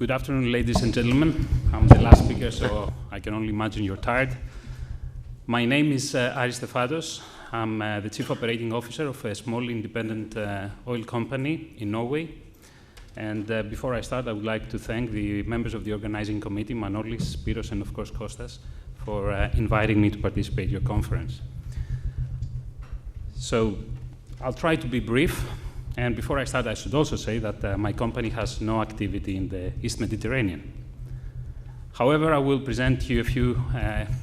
Good afternoon, ladies and gentlemen. I'm the last speaker, so I can only imagine you're tired. My name is Aris Stefatos. I'm the Chief Operating Officer of a small independent oil company in Norway. And before I start, I would like to thank the members of the organizing committee, Manolis, Spiros, and of course Kostas, for inviting me to participate in your conference. So I'll try to be brief. And before I start, I should also say that my company has no activity in the East Mediterranean. However, I will present you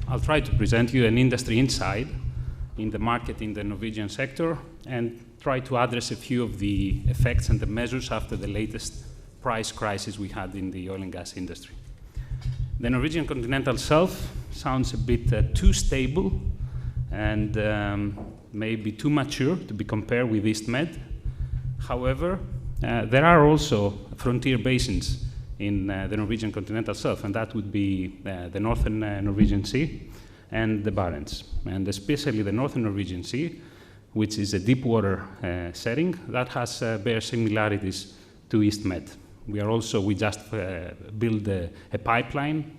I'll try to present you an industry insight in the market in the Norwegian sector and try to address a few of the effects and the measures after the latest price crisis we had in the oil and gas industry. The Norwegian continental shelf sounds a bit too stable and maybe too mature to be compared with East Med. However, there are also frontier basins in the Norwegian continental shelf, and that would be the northern Norwegian Sea and the Barents. And especially the northern Norwegian Sea, which is a deep water setting, that has bears similarities to East Med. We just built a pipeline,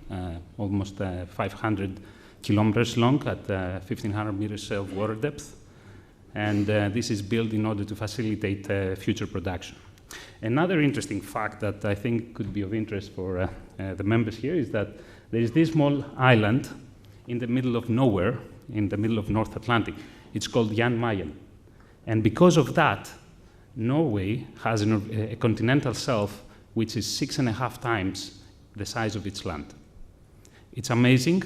almost 500 kilometers long at 1,500 meters of water depth. And this is built in order to facilitate future production. Another interesting fact that I think could be of interest for the members here is that there is this small island in the middle of nowhere, in the middle of North Atlantic. It's called Jan Mayen. And because of that, Norway has a continental shelf which is 6.5 times the size of its land. It's amazing.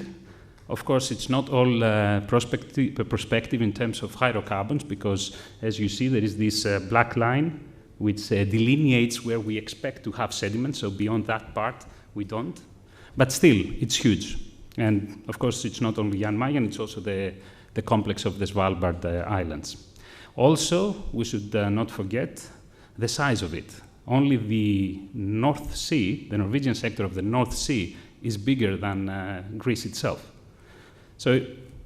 Of course, it's not all prospective in terms of hydrocarbons, because as you see, there is this black line which delineates where we expect to have sediment, so beyond that part, we don't. But still, it's huge. And of course, it's not only Jan Mayen, it's also the complex of the Svalbard Islands. Also, we should not forget the size of it. Only the North Sea, the Norwegian sector of the North Sea, is bigger than Greece itself. So,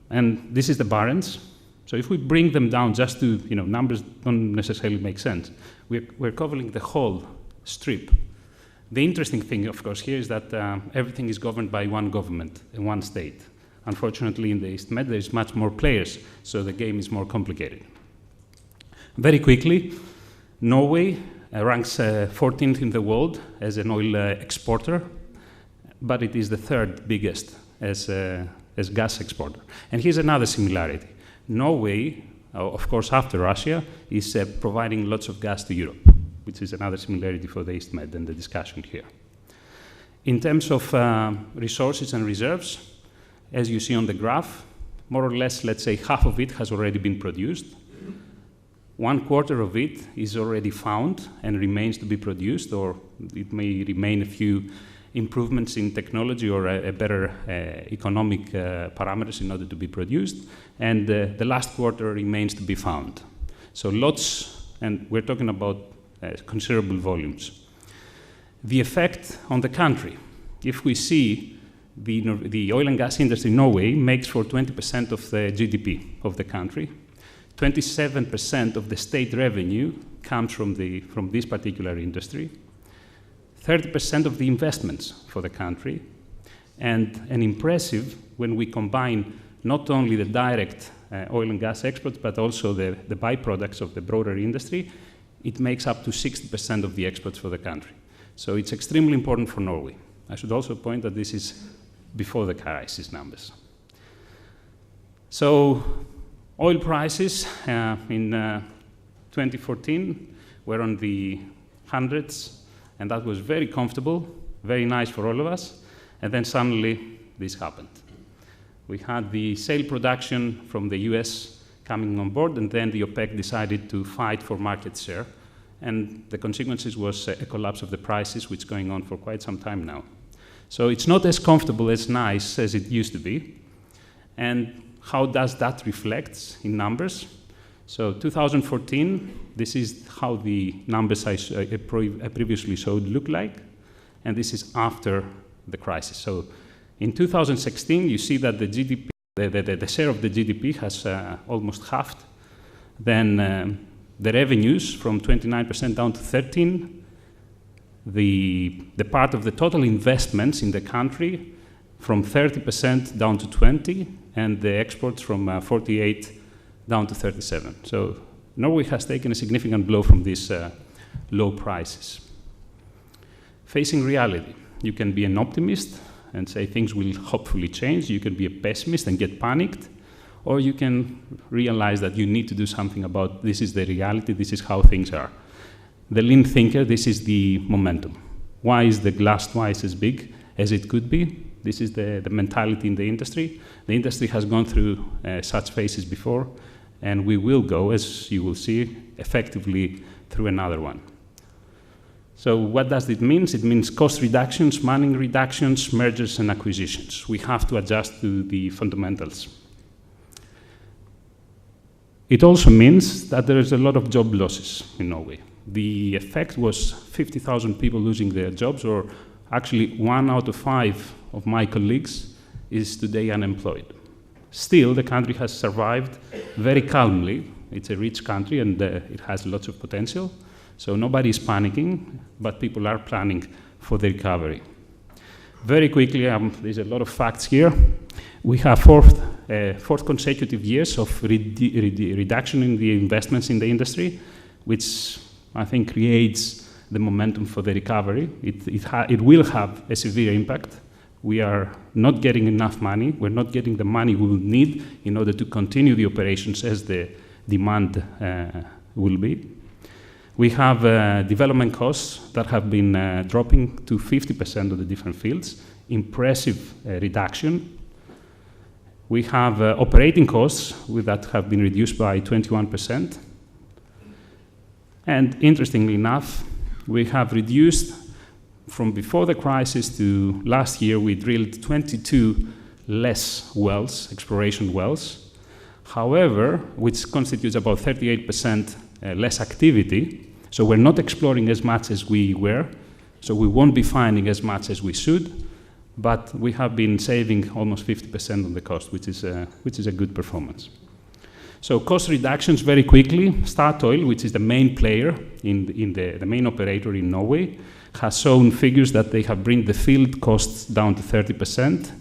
and this is the Barents. So if we bring them down just to, numbers don't necessarily make sense. We're covering the whole strip. The interesting thing, of course, here is that everything is governed by one government in one state. Unfortunately, in the East Med, there's much more players, so the game is more complicated. Very quickly, Norway ranks 14th in the world as an oil exporter, but it is the third biggest as gas exporter. And here's another similarity. Norway, of course, after Russia, is providing lots of gas to Europe, which is another similarity for the East Med and the discussion here. In terms of resources and reserves, as you see on the graph, more or less, let's say, half of it has already been produced. 1/4 of it is already found and remains to be produced, or it may remain a few improvements in technology or a better economic parameters in order to be produced, and the last 1/4 remains to be found. So lots, and we're talking about considerable volumes. The effect on the country, if we see the oil and gas industry in Norway makes for 20% of the GDP of the country. 27% of the state revenue comes from this particular industry. 30% of the investments for the country, and an impressive, when we combine not only the direct oil and gas exports, but also the byproducts of the broader industry, it makes up to 60% of the exports for the country. So it's extremely important for Norway. I should also point that this is before the crisis numbers. So oil prices in 2014 were on the hundreds, and that was very comfortable, very nice for all of us. And then suddenly, this happened. We had the shale production from the US coming on board, and then the OPEC decided to fight for market share. And the consequences was a collapse of the prices, which is going on for quite some time now. So it's not as comfortable, as nice as it used to be. And how does that reflect in numbers? So 2014, this is how the numbers I previously showed look like, and this is after the crisis. So in 2016, you see that the GDP, the share of the GDP has almost halved. Then the revenues from 29% down to 13%, the part of the total investments in the country from 30% down to 20%, and the exports from 48% down to 37%. So Norway has taken a significant blow from these low prices. Facing reality, you can be an optimist and say things will hopefully change. You can be a pessimist and get panicked, or you can realize that you need to do something about this is the reality, this is how things are. The lean thinker, this is the momentum. Why is the glass twice as big as it could be? This is the mentality in the industry. The industry has gone through such phases before, and we will go, as you will see, effectively through another one. So what does it mean? It means cost reductions, manning reductions, mergers and acquisitions. We have to adjust to the fundamentals. It also means that there is a lot of job losses in Norway. The effect was 50,000 people losing their jobs, or actually 1 out of 5 of my colleagues is today unemployed. Still, the country has survived very calmly. It's a rich country and it has lots of potential. So nobody is panicking, but people are planning for the recovery. Very quickly, there's a lot of facts here. We have fourth consecutive years of reduction in the investments in the industry, which I think creates the momentum for the recovery. It will have a severe impact. We are not getting enough money. We're not getting the money we will need in order to continue the operations as the demand will be. We have development costs that have been dropping to 50% of the different fields. Impressive reduction. We have operating costs that have been reduced by 21%. And interestingly enough, we have reduced from before the crisis to last year, we drilled 22 less wells, exploration wells. However, which constitutes about 38% less activity. So we're not exploring as much as we were. So we won't be finding as much as we should. But we have been saving almost 50% on the cost, which is a good performance. So cost reductions very quickly. Statoil, which is the main player, the main operator in Norway, has shown figures that they have bring the field costs down to 30%.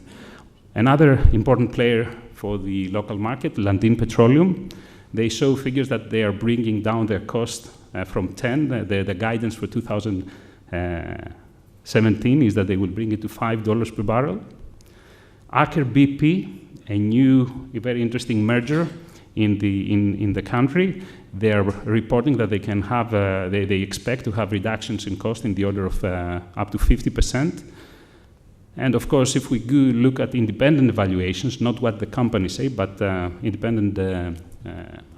Another important player for the local market, Lundin Petroleum, they show figures that they are bringing down their cost from 10. The guidance for 2017 is that they will bring it to $5 per barrel. Aker BP, a new, very interesting merger in the country, they are reporting that they can have, they expect to have reductions in cost in the order of up to 50%. And of course, if we go look at independent evaluations, not what the companies say, but independent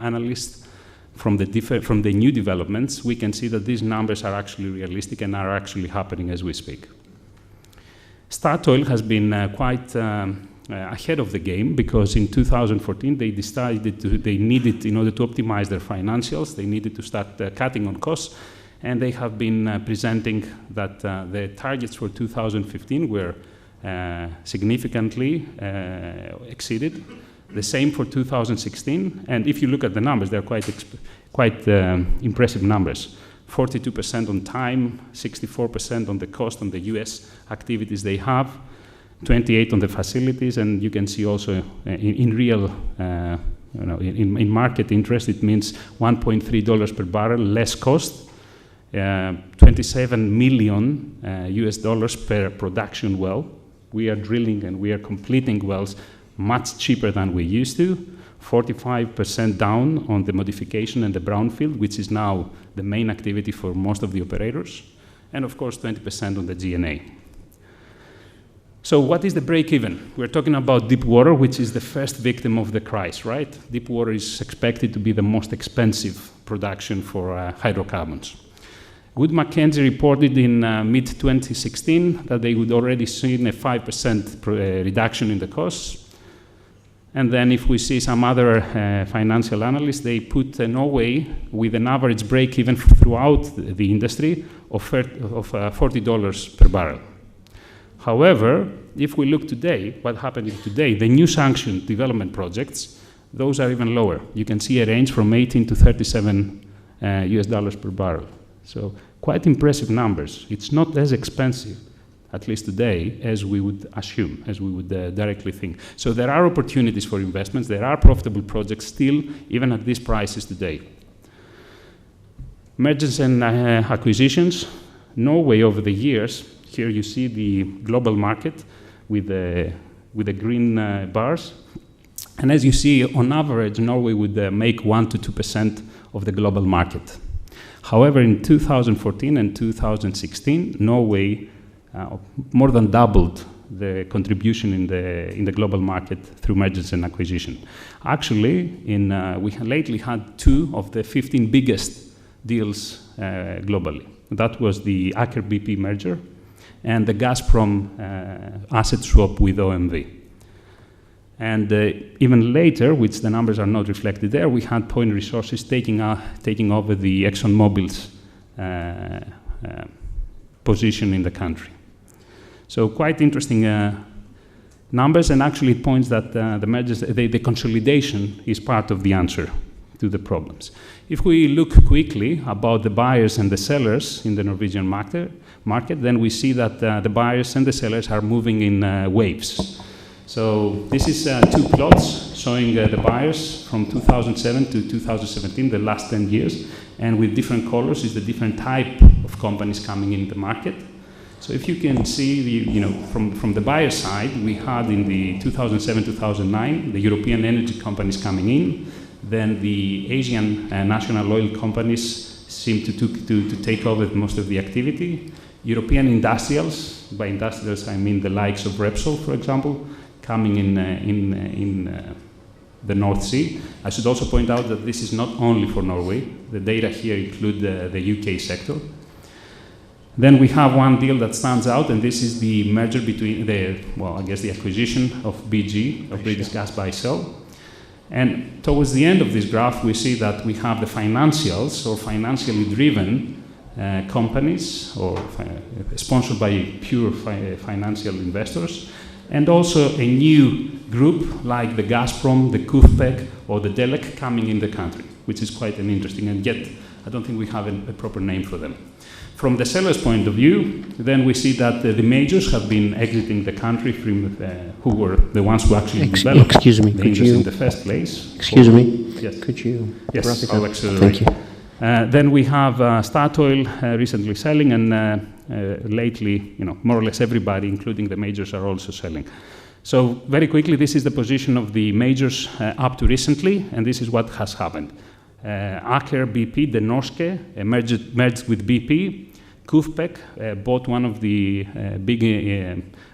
analysts from the new developments, we can see that these numbers are actually realistic and are actually happening as we speak. Statoil has been quite ahead of the game, because in 2014 they decided they needed, in order to optimize their financials, they needed to start cutting on costs, and they have been presenting that the targets for 2015 were significantly exceeded. The same for 2016, and if you look at the numbers, they're quite impressive numbers. 42% on time, 64% on the cost on the US activities they have, 28% on the facilities, and you can see also in real, in market interest, it means $1.3 per barrel less cost, $27 million US dollars per production well. We are drilling and we are completing wells much cheaper than we used to, 45% down on the modification and the brownfield, which is now the main activity for most of the operators, and of course 20% on the G&A. So what is the break-even? We're talking about deep water, which is the first victim of the crisis, right? Deep water is expected to be the most expensive production for hydrocarbons. Wood Mackenzie reported in mid-2016 that they would already seen a 5% reduction in the costs. And then if we see some other financial analysts, they put Norway with an average break-even throughout the industry of $40 per barrel. However, if we look today, what happened today, the new sanctioned development projects, those are even lower. You can see a range from 18 to 37 US dollars per barrel. So quite impressive numbers. It's not as expensive, at least today, as we would assume, as we would directly think. So there are opportunities for investments. There are profitable projects still, even at these prices today. Mergers and acquisitions. Norway over the years, here you see the global market with the green bars. And as you see, on average, Norway would make 1 to 2% of the global market. However, in 2014 and 2016, Norway more than doubled the contribution in the global market through mergers and acquisition. Actually, we lately had 2 of the 15 biggest deals globally. That was the Aker BP merger and the Gazprom asset swap with OMV. And even later, which the numbers are not reflected there, we had Point Resources taking over the ExxonMobil's position in the country. So quite interesting numbers, and actually it points that the mergers, the consolidation is part of the answer to the problems. If we look quickly about the buyers and the sellers in the Norwegian market, then we see that the buyers and the sellers are moving in waves. So this is 2 plots showing the buyers from 2007 to 2017, the last 10 years, and with different colors is the different type of companies coming in the market. So if you can see, from the buyer side, we had in the 2007-2009 the European energy companies coming in. Then the Asian national oil companies seem to take over most of the activity. European industrials, by industrials I mean the likes of Repsol, for example, coming in the North Sea. I should also point out that this is not only for Norway. The data here include the UK sector. Then we have one deal that stands out, and this is the merger between the acquisition of BG, of British Gas by Shell. And towards the end of this graph, we see that we have the financials, or financially driven companies, or sponsored by pure financial investors, and also a new group like the Gazprom, the KUFPEC, or the Delek coming in the country, which is quite an interesting, and yet I don't think we have a proper name for them. From the seller's point of view, then we see that the majors have been exiting the country from who were the ones who actually developed the industry in the first place. Excuse me. Yes. Could you yes, wrap it I'll up? accelerate. Thank you. Then we have Statoil recently selling, and lately, more or less everybody, including the majors, are also selling. So very quickly, this is the position of the majors up to recently, and this is what has happened. Aker BP, the Norske, merged with BP. KUFPEC bought one of the big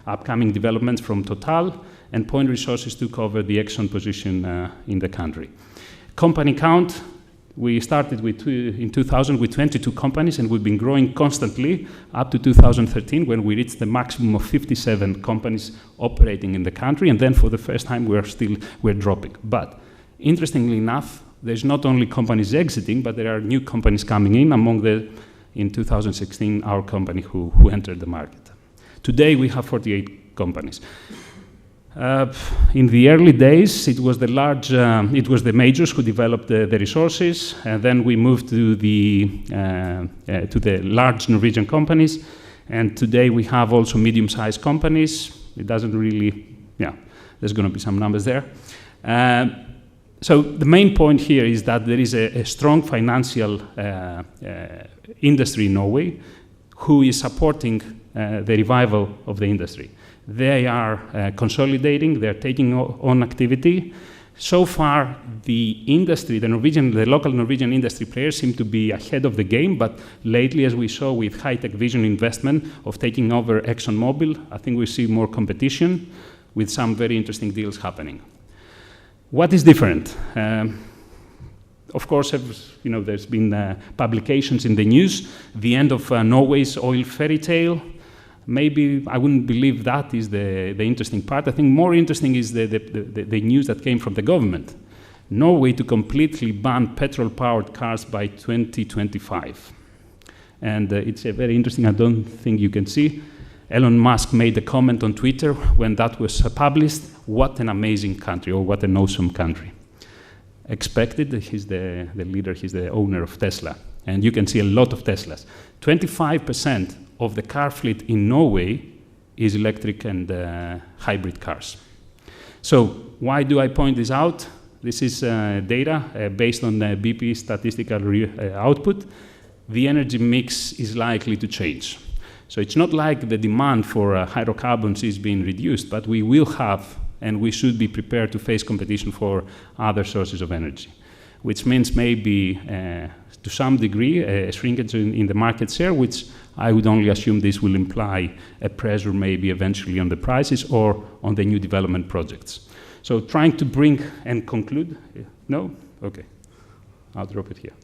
upcoming developments from Total, and Point Resources took over the Exxon position in the country. Company count, we started in 2000 with 22 companies, and we've been growing constantly up to 2013, when we reached the maximum of 57 companies operating in the country, and then for the first time we're dropping. But interestingly enough, there's not only companies exiting, but there are new companies coming in. Among in 2016, our company who entered the market. Today, we have 48 companies. In the early days, it was the majors who developed the resources, and then we moved to the large Norwegian companies, and today we have also medium-sized companies. It doesn't really, there's going to be some numbers there. So the main point here is that there is a strong financial industry in Norway who is supporting the revival of the industry. They are consolidating, they're taking on activity. So far, the industry, the local Norwegian industry players seem to be ahead of the game, but lately, as we saw with high-tech vision investment of taking over ExxonMobil, I think we see more competition with some very interesting deals happening. What is different? Of course, there's been publications in the news, the end of Norway's oil fairy tale. Maybe I wouldn't believe that is the interesting part. I think more interesting is the news that came from the government. Norway to completely ban petrol-powered cars by 2025. And it's very interesting, I don't think you can see. Elon Musk made a comment on Twitter when that was published. What an amazing country, or what an awesome country. Expected, he's the leader, he's the owner of Tesla. And you can see a lot of Teslas. 25% of the car fleet in Norway is electric and hybrid cars. So why do I point this out? This is data based on BP statistical output. The energy mix is likely to change. So it's not like the demand for hydrocarbons is being reduced, but we will have, and we should be prepared to face competition for other sources of energy, which means maybe to some degree a shrinkage in the market share, which I would only assume this will imply a pressure maybe eventually on the prices or on the new development projects. So trying to bring and conclude, no? Okay, I'll drop it here.